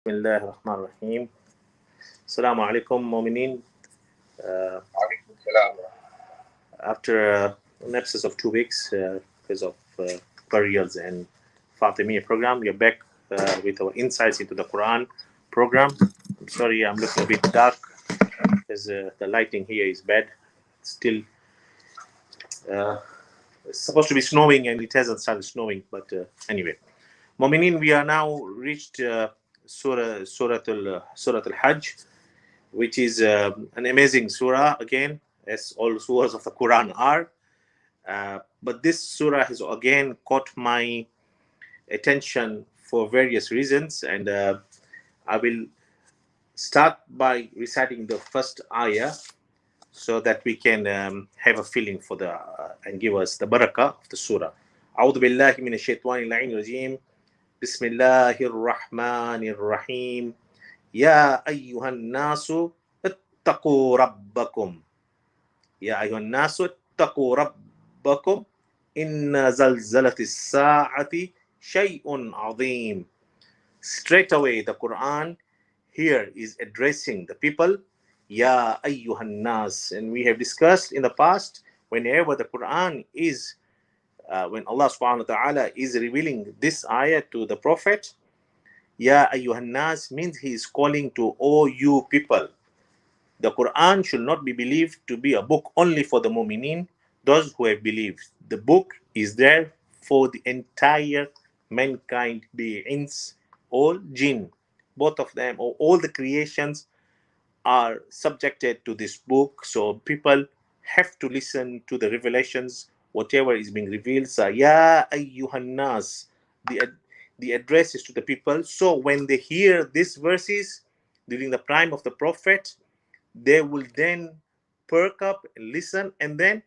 Bismillah ar-Rahman ar-Rahim. Assalamu alaikum, Mominin. After an absence of 2 weeks because of burials and Fatimiyya program, we are back with our insights into the Quran program. I'm sorry, I'm looking a bit dark because the lighting here is bad. Still, uh, it's supposed to be snowing and it hasn't started snowing, but anyway. Mominin, we are now reached Suratul Hajj, which is an amazing surah again, as all surahs of the Quran are. But this surah has again caught my attention for various reasons, and I will start by reciting the first ayah so that we can have a feeling for the and give us the barakah of the surah. أعوذ بالله من الشيطان اللعين الرجيم بسم الله الرحمن الرحيم يا أيها الناس اتقوا ربكم يا أيها الناس اتقوا ربكم إن زلزلة الساعة شيء عظيم. Straight away, the Quran here is addressing the people, Ya ayyuhan nas. And we have discussed in the past, whenever the Quran is, when Allah subhanahu wa ta'ala is revealing this ayah to the Prophet, Ya ayyuhan nas means he is calling to all you people. The Quran should not be believed to be a book only for the mu'mineen, those who have believed. The book is there for the entire mankind, beings, all jinn, both of them, or all the creations are subjected to this book. So people have to listen to the revelations, whatever is being revealed. So, Ya ayyuhan nas, the address is to the people. So when they hear these verses during the prime of the Prophet, they will then perk up and listen and then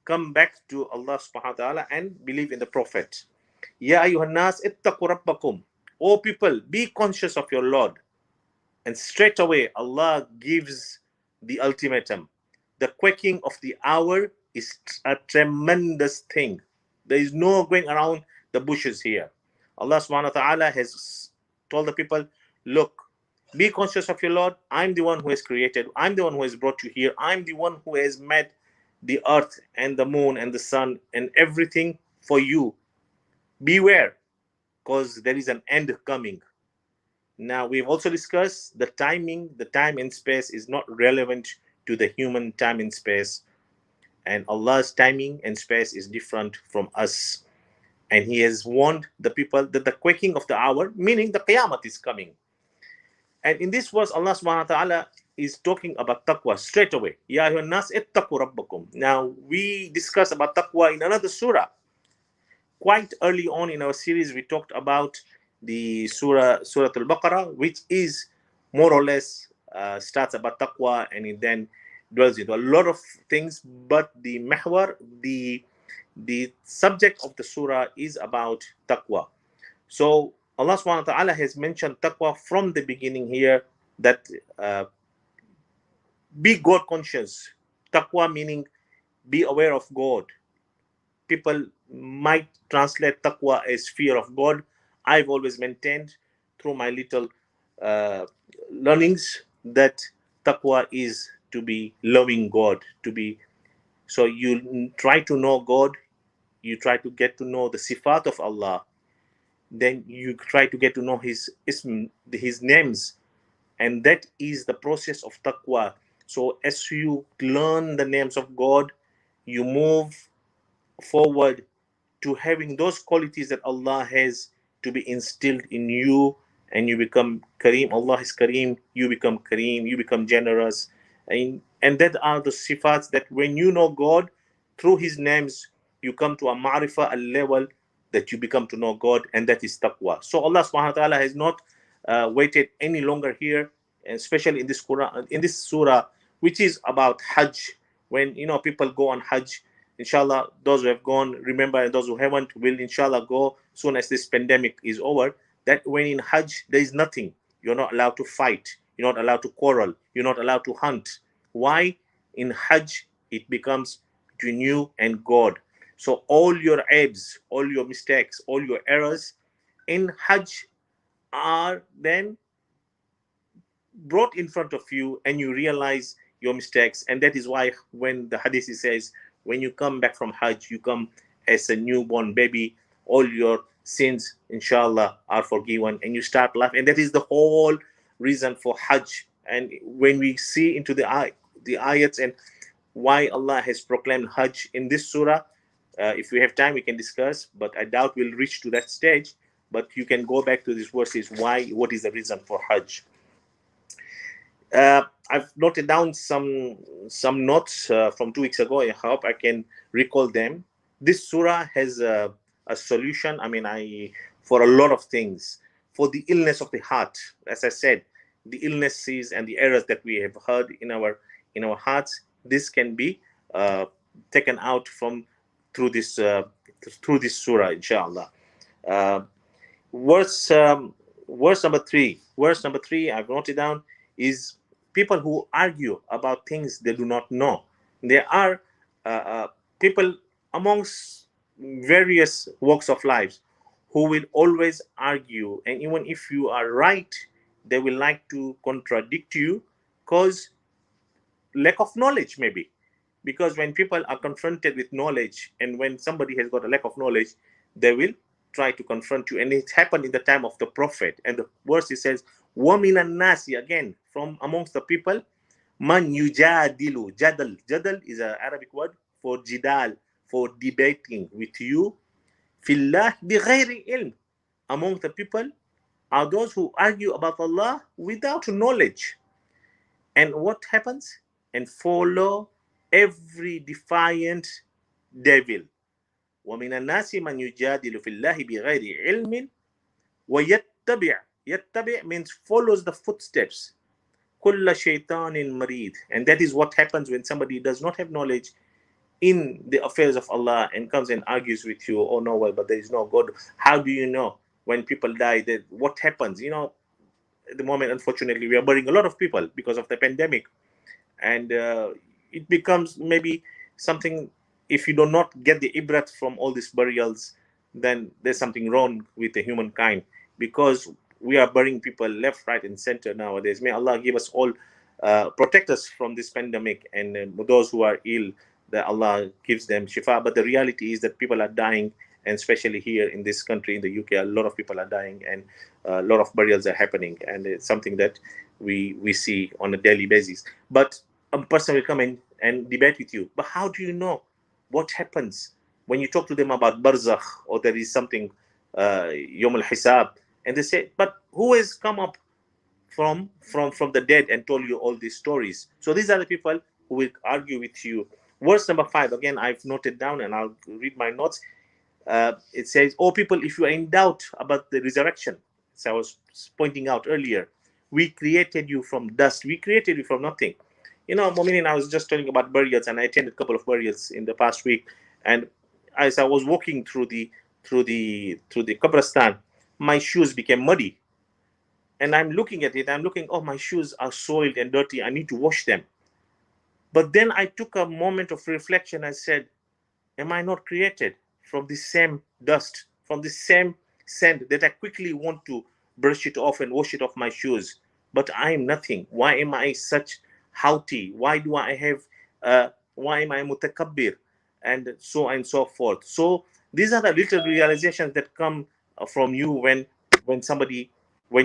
come back to Allah subhanahu wa ta'ala and believe in the Prophet. Ya ayyuhan nas ittaqu rabbakum. O people, be conscious of your Lord. And straight away Allah gives the ultimatum. The quaking of the hour is a tremendous thing. There is no going around the bushes here. Allah subhanahu wa ta'ala has told the people, look, be conscious of your Lord. I'm the one who has created. I'm the one who has brought you here. I'm the one who has made the earth and the moon and the sun and everything for you. Beware, because there is an end coming. Now, we've also discussed the timing. The time and space is not relevant to the human time and space. And Allah's timing and space is different from us. And He has warned the people that the quaking of the hour, meaning the Qiyamah, is coming. And in this verse, Allah subhanahu wa ta'ala is talking about taqwa straight away. Ya ayyuhan nas ittaqu rabbakum. Now, we discussed about taqwa in another surah. Quite early on in our series, we talked about the Suratul Baqarah, which is more or less starts about taqwa and it then dwells into a lot of things. But the mahwar, the subject of the surah is about taqwa. So Allah subhanahu wa ta'ala has mentioned taqwa from the beginning here, that be God conscious. Taqwa meaning be aware of God. People might translate taqwa as fear of God. I've always maintained through my little uh, learnings that taqwa is to be loving God, to be, so you try to know God, you try to get to know the sifat of Allah, then you try to get to know His ism, His names, and that is the process of taqwa. So as you learn the names of God, you move forward to having those qualities that Allah has to be instilled in you, and you become Kareem. Allah is Kareem, you become Kareem, you become generous. And that are the sifats that when you know God through His names, you come to a ma'rifah, a level that you become to know God, and that is taqwa. So Allah subhanahu wa ta'ala has not waited any longer here, especially in this Quran, in this surah, which is about Hajj. When people go on Hajj, inshallah, those who have gone remember, and those who haven't will inshallah go soon as this pandemic is over. That when in Hajj there is nothing. You're not allowed to fight, you're not allowed to quarrel, you're not allowed to hunt. Why? In Hajj it becomes between you and God. So all your aibs, all your mistakes, all your errors in Hajj are then brought in front of you, and you realize your mistakes. And that is why when the hadith says, when you come back from Hajj, you come as a newborn baby, all your sins inshallah are forgiven, and you start life. And that is the whole reason for Hajj. And when we see into the ayats and why Allah has proclaimed Hajj in this surah, if we have time we can discuss, but I doubt we'll reach to that stage. But you can go back to these verses, why, what is the reason for Hajj. I've noted down some notes from 2 weeks ago. I hope I can recall them. This surah has a solution. I mean, for a lot of things, for the illness of the heart. As I said, the illnesses and the errors that we have heard in our hearts, this can be taken out from through this surah, inshallah. Uh, verse verse number three. Verse number three, I've noted down, is people who argue about things they do not know. There are people amongst various walks of life who will always argue, and even if you are right, they will like to contradict you, because lack of knowledge, maybe. Because when people are confronted with knowledge, and when somebody has got a lack of knowledge, they will try to confront you. And it happened in the time of the prophet. And the verse, it says, وَمِنَ النَّاسِ, again, from amongst the people, man yujadilu. Jadal. Jadal is an Arabic word for jidal, for debating with you. Fillah bighayri ilm. Among the people are those who argue about Allah without knowledge. And what happens? And follow every defiant devil. وَمِنَ النَّاسِ مَنْ يُجَادِلُ فِي اللَّهِ بِغَيْرِ عِلْمٍ وَيَتَّبِعْ. يَتَّبِعْ means follows the footsteps. كُلَّ شَيْطَانٍ مَرِيدٍ. And that is what happens when somebody does not have knowledge in the affairs of Allah and comes and argues with you. Oh no, well, but there is no God. How do you know when people die that what happens? At the moment, unfortunately, we are burying a lot of people because of the pandemic. And it becomes maybe something, if you do not get the ibrat from all these burials, then there's something wrong with the humankind, because we are burying people left, right, and center nowadays. May Allah give us all, protect us from this pandemic, and those who are ill, that Allah gives them shifa. But the reality is that people are dying, and especially here in this country, in the UK, a lot of people are dying, and a lot of burials are happening, and it's something that we see on a daily basis. But a person will come in and debate with you. But how do you know what happens when you talk to them about barzakh, or there is something, yom al-hisab, and they say, but who has come up from the dead and told you all these stories? So these are the people who will argue with you. Verse number 5, again, I've noted down, and I'll read my notes. It says, oh people, if you are in doubt about the resurrection, as I was pointing out earlier, we created you from dust. We created you from nothing. Mominin, I was just telling about burials, and I attended a couple of burials in the past week. And as I was walking through the qabristan, my shoes became muddy. And I'm looking at it, oh, my shoes are soiled and dirty. I need to wash them. But then I took a moment of reflection. I said, am I not created from the same dust, from the same sand that I quickly want to brush it off and wash it off my shoes? But I am nothing. Why am I such haughty? Why do I have, why am I mutakabbir? And so on and so forth. So these are the little realizations that come from you when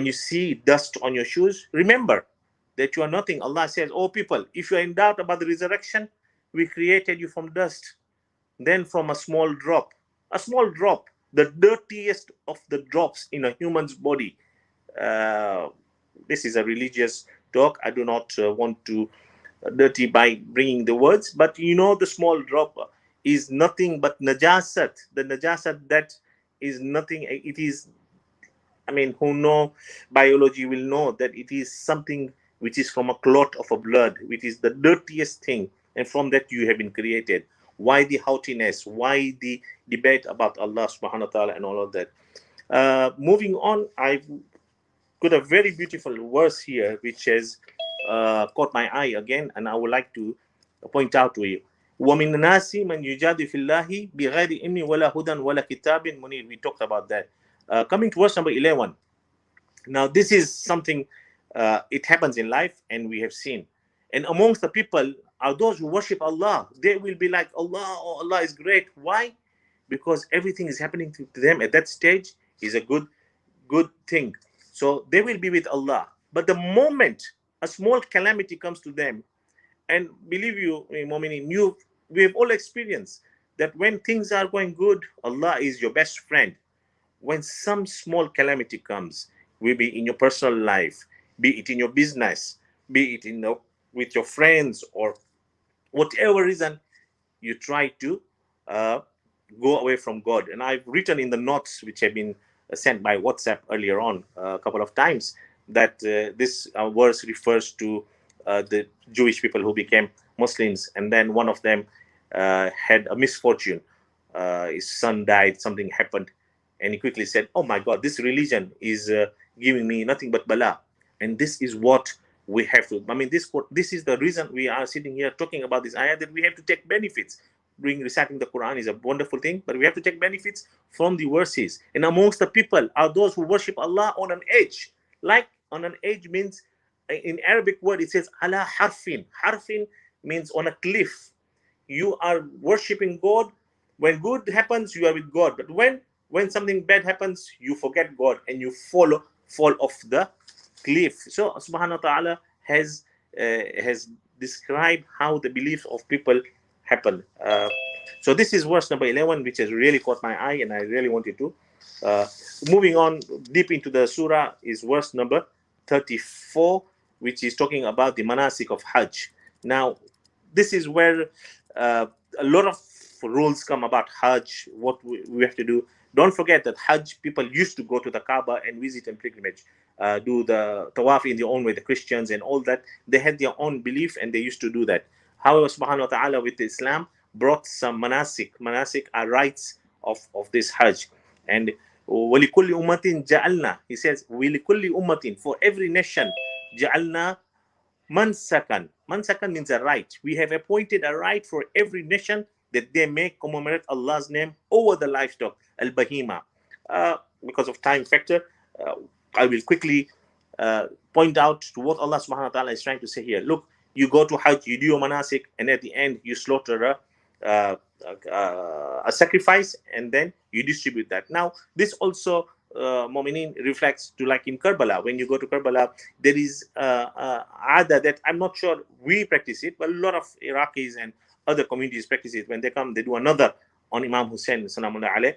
you see dust on your shoes. Remember that you are nothing. Allah says, oh people, if you are in doubt about the resurrection, we created you from dust. Then from a small drop, the dirtiest of the drops in a human's body. This is a religious talk. I do not want to dirty by bringing the words, but the small drop is nothing but najasat. The najasat, that is nothing. It is, who know biology will know that it is something which is from a clot of a blood, which is the dirtiest thing, and from that you have been created. Why the haughtiness? Why the debate about Allah subhanahu wa ta'ala and all of that? Moving on, I've got a very beautiful verse here which has caught my eye again, and I would like to point out to you. وَمِنَ النَّاسِ مَنْ يُجَادِلُ فِي اللَّهِ بِغَيْرِ إِلْمٍ وَلَا هُدًى وَلَا كِتَابٍ مُنِيرٍ. We talked about that. Coming to verse number 11. Now, this is something It happens in life, and we have seen. And amongst the people are those who worship Allah. They will be like, Allah, oh, Allah is great. Why? Because everything is happening to them at that stage is a good thing. So they will be with Allah. But the moment a small calamity comes to them, and believe you, Mominin, we have all experienced that when things are going good, Allah is your best friend. When some small calamity comes, will be in your personal life, be it in your business, be it with your friends, or whatever reason, you try to uh, go away from God. And I've written in the notes which have been sent by WhatsApp earlier on a couple of times that this verse refers to the Jewish people who became Muslims, and then one of them had a misfortune. His son died, something happened, and he quickly said, "Oh my God, this religion is giving me nothing but bala." And this is what we have to. I mean, this is the reason we are sitting here talking about this ayah, that we have to take benefits. Doing reciting the Quran is a wonderful thing, but we have to take benefits from the verses. And amongst the people are those who worship Allah on an edge. Like on an edge means, in Arabic word it says ala harfin. Harfin means on a cliff. You are worshiping God. When good happens, you are with God. But when something bad happens, you forget God and you fall off the cliff. So Subhanahu wa Taala has described how the beliefs of people happen. So this is verse number 11, which has really caught my eye, and I really wanted to. Uh, Moving on deep into the surah is verse number 34, which is talking about the manasik of Hajj. Now, this is where a lot of rules come about Hajj, what we have to do. Don't forget that Hajj, people used to go to the Kaaba and visit and pilgrimage, do the tawaf in their own way, the Christians and all that. They had their own belief and they used to do that. However, Subhanahu wa Ta'ala with Islam brought some manasik. Manasik are rites of this Hajj. And وَلِكُلِّ أُمَّةٍ جَعَلْنَا, he says, وَلِكُلِّ أُمَّةٍ, for every nation, جَعَلْنَا mansakan. Mansakan means a right. We have appointed a right for every nation that they may commemorate Allah's name over the livestock, al-bahima. Because of time factor, I will quickly point out to what Allah subhanahu wa ta'ala is trying to say here. Look, you go to Hajj, you do your manasik, and at the end you slaughter a sacrifice, and then you distribute that. Now, this also Mominin reflects to, like in Karbala. When you go to Karbala, there is ada that I'm not sure we practice it, but a lot of Iraqis and other communities practice it. When they come, they do another on Imam Hussein, Salamullah alayh.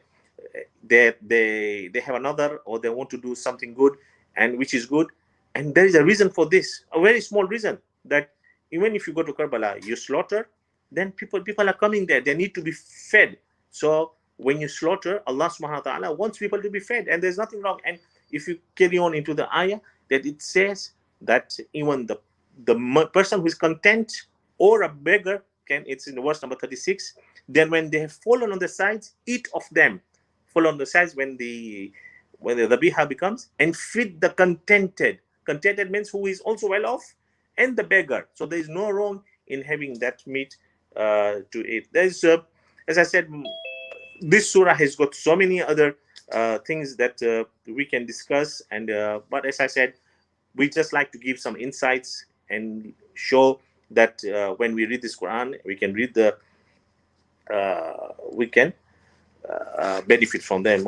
They have another, or they want to do something good, and which is good. And there is a reason for this, a very small reason, that even if you go to Karbala, you slaughter, then people are coming there. They need to be fed. So when you slaughter, Allah subhanahu wa ta'ala wants people to be fed, and there's nothing wrong. And if you carry on into the ayah, that it says that even the person who is content or a beggar can, it's in the verse number 36, then when they have fallen on the sides, eat of them. Fall on the sides when the dhabiha becomes, and feed the contented. Contented means who is also well off, and the beggar. So there is no wrong in having that meat to eat. There's, as I said, this surah has got so many other things that we can discuss, and but as I said, we just like to give some insights and show that when we read this Quran, we can read the we can benefit from them.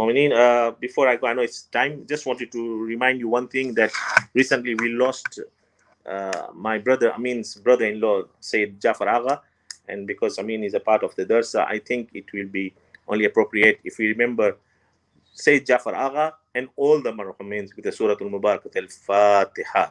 Before I go, I know it's time. Just wanted to remind you one thing, that recently we lost my brother Amin's brother-in-law, Sayyid Jafar Agha, and because Amin is a part of the darsa, I think it will be only appropriate if we remember Sayyid Jafar Agha and all the marhumins with the Suratul Mubarakat al-Fatiha.